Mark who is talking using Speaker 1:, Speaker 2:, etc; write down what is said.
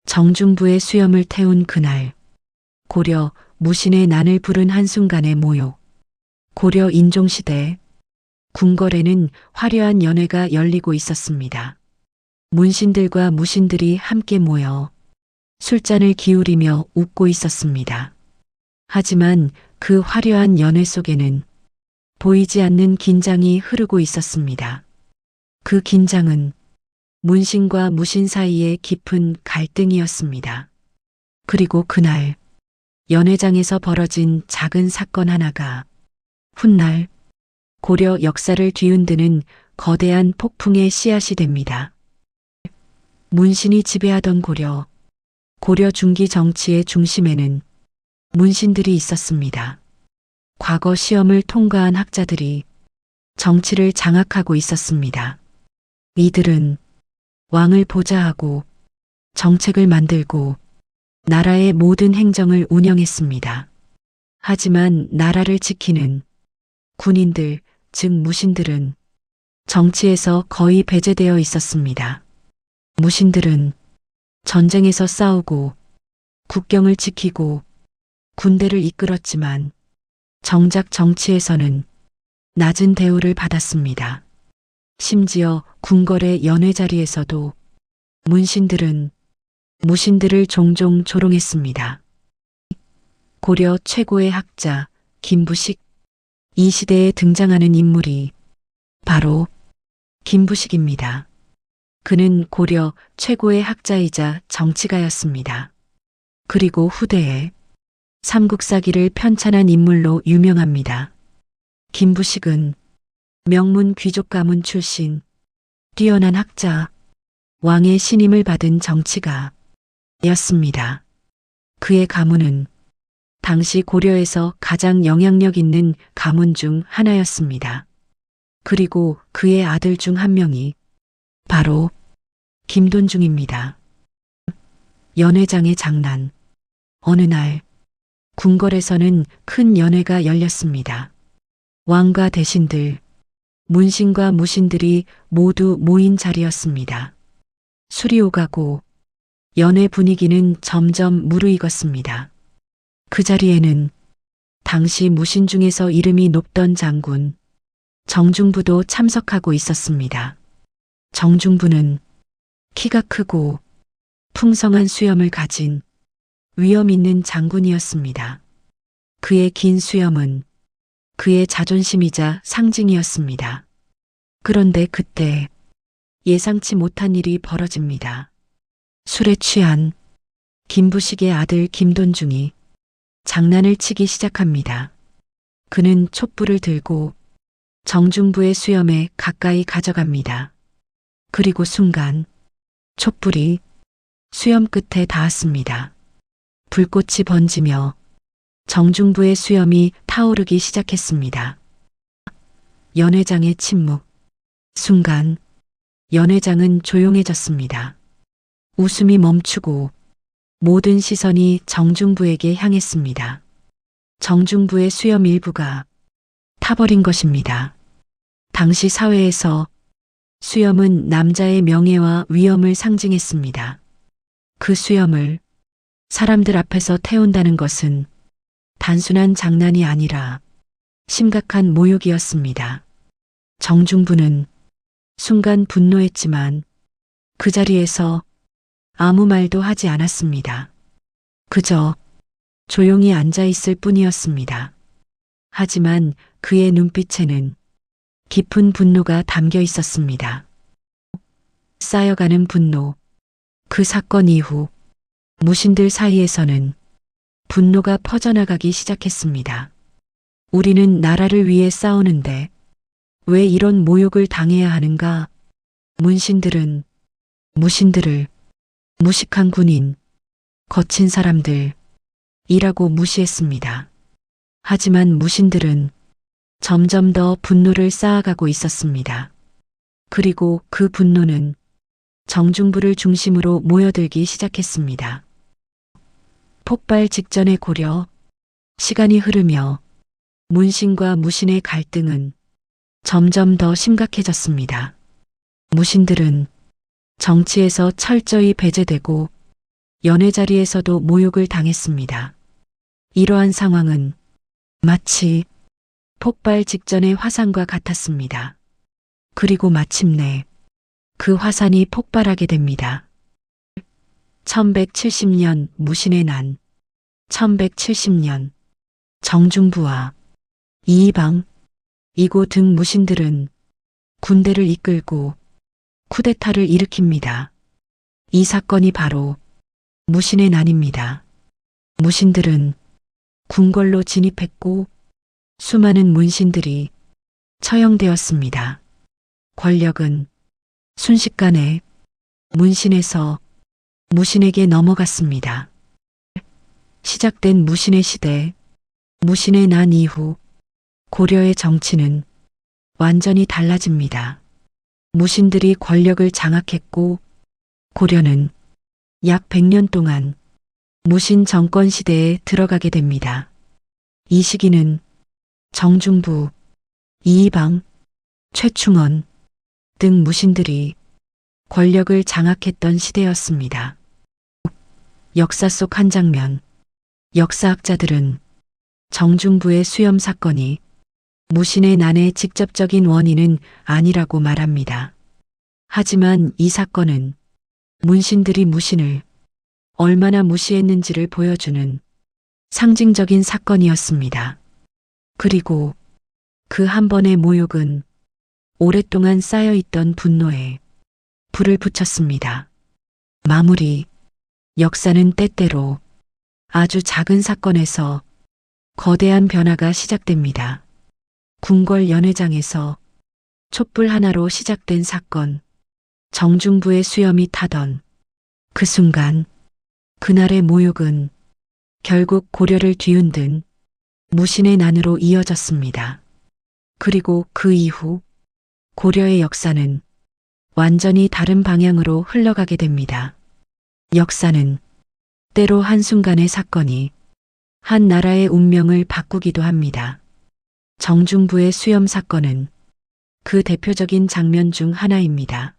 Speaker 1: 정중부의 수염을 태운 그날, 고려 무신의 난을 부른 한순간의 모욕. 고려 인종시대 궁궐에는 화려한 연회가 열리고 있었습니다. 문신들과 무신들이 함께 모여 술잔을 기울이며 웃고 있었습니다. 하지만 그 화려한 연회 속에는 보이지 않는 긴장이 흐르고 있었습니다. 그 긴장은 문신과 무신 사이의 깊은 갈등이었습니다. 그리고 그날 연회장에서 벌어진 작은 사건 하나가 훗날 고려 역사를 뒤흔드는 거대한 폭풍의 씨앗이 됩니다. 문신이 지배하던 고려 중기 정치의 중심에는 문신들이 있었습니다. 과거 시험을 통과한 학자들이 정치를 장악하고 있었습니다. 이들은 왕을 보좌하고 정책을 만들고 나라의 모든 행정을 운영했습니다. 하지만 나라를 지키는 군인들, 즉 무신들은 정치에서 거의 배제되어 있었습니다. 무신들은 전쟁에서 싸우고 국경을 지키고 군대를 이끌었지만 정작 정치에서는 낮은 대우를 받았습니다. 심지어 궁궐의 연회 자리에서도 문신들은 무신들을 종종 조롱했습니다. 고려 최고의 학자 김부식. 이 시대에 등장하는 인물이 바로 김부식입니다. 그는 고려 최고의 학자이자 정치가였습니다. 그리고 후대에 삼국사기를 편찬한 인물로 유명합니다. 김부식은 명문 귀족 가문 출신, 뛰어난 학자, 왕의 신임을 받은 정치가였습니다. 그의 가문은 당시 고려에서 가장 영향력 있는 가문 중 하나였습니다. 그리고 그의 아들 중 한 명이 바로 김돈중입니다. 연회장의 장난. 어느 날 궁궐에서는 큰 연회가 열렸습니다. 왕과 대신들, 문신과 무신들이 모두 모인 자리였습니다. 술이 오가고 연회 분위기는 점점 무르익었습니다. 그 자리에는 당시 무신 중에서 이름이 높던 장군 정중부도 참석하고 있었습니다. 정중부는 키가 크고 풍성한 수염을 가진 위엄 있는 장군이었습니다. 그의 긴 수염은 그의 자존심이자 상징이었습니다. 그런데 그때 예상치 못한 일이 벌어집니다. 술에 취한 김부식의 아들 김돈중이 장난을 치기 시작합니다. 그는 촛불을 들고 정중부의 수염에 가까이 가져갑니다. 그리고 순간 촛불이 수염 끝에 닿았습니다. 불꽃이 번지며 정중부의 수염이 타오르기 시작했습니다. 연회장의 침묵. 순간 연회장은 조용해졌습니다. 웃음이 멈추고 모든 시선이 정중부에게 향했습니다. 정중부의 수염 일부가 타버린 것입니다. 당시 사회에서 수염은 남자의 명예와 위엄을 상징했습니다. 그 수염을 사람들 앞에서 태운다는 것은 단순한 장난이 아니라 심각한 모욕이었습니다. 정중부는 순간 분노했지만 그 자리에서 아무 말도 하지 않았습니다. 그저 조용히 앉아 있을 뿐이었습니다. 하지만 그의 눈빛에는 깊은 분노가 담겨 있었습니다. 쌓여가는 분노. 그 사건 이후 무신들 사이에서는 분노가 퍼져나가기 시작했습니다. 우리는 나라를 위해 싸우는데 왜 이런 모욕을 당해야 하는가? 문신들은 무신들을 무식한 군인, 거친 사람들이라고 무시했습니다. 하지만 무신들은 점점 더 분노를 쌓아가고 있었습니다. 그리고 그 분노는 정중부를 중심으로 모여들기 시작했습니다. 폭발 직전의 고려. 시간이 흐르며 문신과 무신의 갈등은 점점 더 심각해졌습니다. 무신들은 정치에서 철저히 배제되고 연애 자리에서도 모욕을 당했습니다. 이러한 상황은 마치 폭발 직전의 화산과 같았습니다. 그리고 마침내 그 화산이 폭발하게 됩니다. 1170년 무신의 난, 1170년 정중부와 이이방, 이고 등 무신들은 군대를 이끌고 쿠데타를 일으킵니다. 이 사건이 바로 무신의 난입니다. 무신들은 궁궐로 진입했고 수많은 문신들이 처형되었습니다. 권력은 순식간에 문신에서 무신에게 넘어갔습니다. 시작된 무신의 시대, 무신의 난 이후 고려의 정치는 완전히 달라집니다. 무신들이 권력을 장악했고 고려는 약 100년 동안 무신 정권 시대에 들어가게 됩니다. 이 시기는 정중부, 이이방, 최충원 등 무신들이 권력을 장악했던 시대였습니다. 역사 속 한 장면, 역사학자들은 정중부의 수염 사건이 무신의 난의 직접적인 원인은 아니라고 말합니다. 하지만 이 사건은 문신들이 무신을 얼마나 무시했는지를 보여주는 상징적인 사건이었습니다. 그리고 그 한 번의 모욕은 오랫동안 쌓여있던 분노에 불을 붙였습니다. 마무리, 역사는 때때로 아주 작은 사건에서 거대한 변화가 시작됩니다. 궁궐 연회장에서 촛불 하나로 시작된 사건, 정중부의 수염이 타던 그 순간, 그날의 모욕은 결국 고려를 뒤흔든 무신의 난으로 이어졌습니다. 그리고 그 이후 고려의 역사는 완전히 다른 방향으로 흘러가게 됩니다. 역사는 때로 한순간의 사건이 한 나라의 운명을 바꾸기도 합니다. 정중부의 수염 사건은 그 대표적인 장면 중 하나입니다.